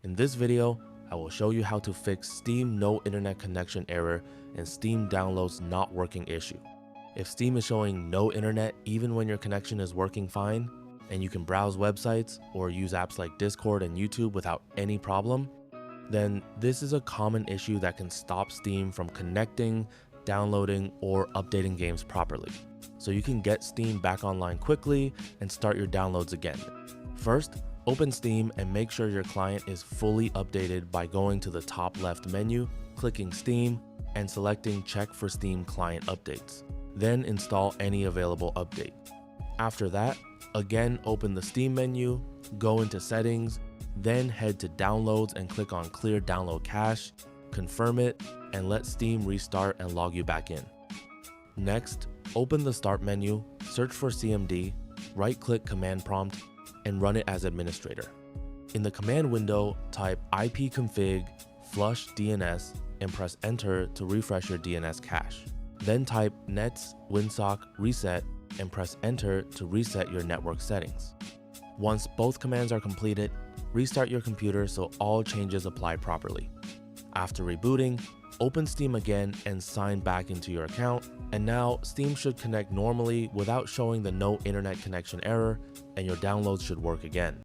In this video, I will show you how to fix Steam no internet connection error and Steam downloads not working issue. If Steam is showing no internet even when your connection is working fine, and you can browse websites or use apps like Discord and YouTube without any problem, then this is a common issue that can stop Steam from connecting, downloading, or updating games properly. So you can get Steam back online quickly and start your downloads again. First, open Steam and make sure your client is fully updated by going to the top left menu, clicking Steam, and selecting Check for Steam Client Updates. Then install any available update. After that, again open the Steam menu, go into Settings, then head to Downloads and click on Clear Download Cache, confirm it, and let Steam restart and log you back in. Next, open the Start menu, search for CMD, right-click Command Prompt, and run it as administrator. In the command window, type ipconfig flush DNS and press enter to refresh your DNS cache. Then type nets winsock reset and press enter to reset your network settings. Once both commands are completed, restart your computer so all changes apply properly. After rebooting, open Steam again and sign back into your account, and now Steam should connect normally without showing the no internet connection error, and your downloads should work again.